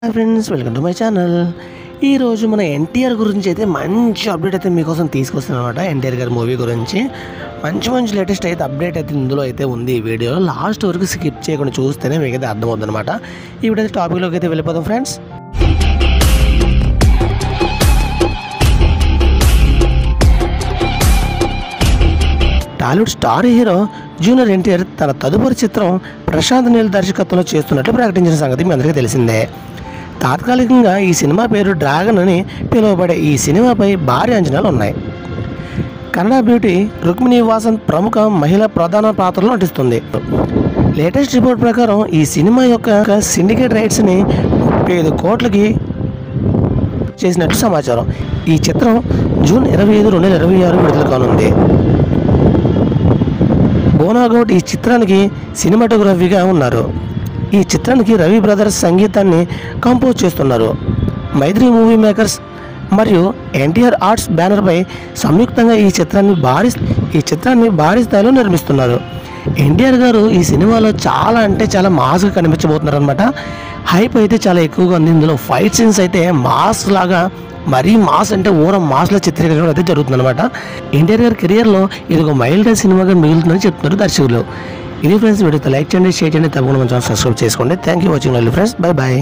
Hi friends, welcome to my channel. ఈరోజు మన ఎన్టీఆర్ గురించి అయితే మంచి అప్డేట్ అయితే మీకోసం తీసుకొస్తాను అనమాట. ఎన్టీఆర్ గారి మూవీ గురించి మంచి లేటెస్ట్ అయితే అప్డేట్ అయితే ఇందులో అయితే ఉంది. ఈ వీడియోలో లాస్ట్ వరకు స్కిప్ చేయకుండా చూస్తేనే మీకు అయితే అర్థమవుతుంది అనమాట. ఈ వీడియో టాపిక్లోకి అయితే వెళ్ళిపోతాం friends. Tollywood star hero junior NTR తన తదుపరి చిత్రం ప్రశాంత్ నీల్ దర్శకత్వంలో చేస్తున్నట్లు ప్రకటించిన సంగతి మీ అందరికీ తెలిసిందే. తాత్కాలికంగా ఈ సినిమా పేరు డ్రాగన్ అని పిలువబడే ఈ సినిమాపై భారీ అంచనాలు ఉన్నాయి. కన్నడ బ్యూటీ రుక్మిణి వాసంత్ ప్రముఖ మహిళా ప్రధాన పాత్రలో నటిస్తుంది. లేటెస్ట్ రిపోర్ట్ ప్రకారం ఈ సినిమా యొక్క సిండికేట్ రైట్స్ని 35 కోట్లకి చేసినట్లు సమాచారం. ఈ చిత్రం జూన్ 25, 2026 విడుదల కానుంది. బోనాగౌడ్ ఈ చిత్రానికి సినిమాటోగ్రఫీగా ఉన్నారు. ఈ చిత్రానికి రవి బ్రదర్స్ సంగీతాన్ని కంపోజ్ చేస్తున్నారు. మైత్రి మూవీ మేకర్స్ మరియు ఎన్టీఆర్ ఆర్ట్స్ బ్యానర్పై సంయుక్తంగా ఈ చిత్రాన్ని భారీ స్థాయిలో నిర్మిస్తున్నారు. ఎన్టీఆర్ గారు ఈ సినిమాలో చాలా మాస్గా కనిపించబోతున్నారు అనమాట. హైప్ అయితే చాలా ఎక్కువగా ఉంది. ఇందులో ఫైట్ సీన్స్ అయితే మాస్ లాగా, మరీ మాస్ అంటే మాస్లో చిత్రీకరణ అయితే జరుగుతుంది అనమాట. ఎన్టీఆర్ గారి కెరియర్లో ఇది ఒక మైల్డ్ సినిమాగా మిగులుతుందని చెప్తున్నారు దర్శకులు. ఇది ఫ్రెండ్స్, వీడియోతో లైక్ చేయండి, షేర్ చేయండి, తప్పకుండా మన ఛానల్ సబ్స్క్రైబ్ చేసుకోండి. Thank you watching friends. Bye bye.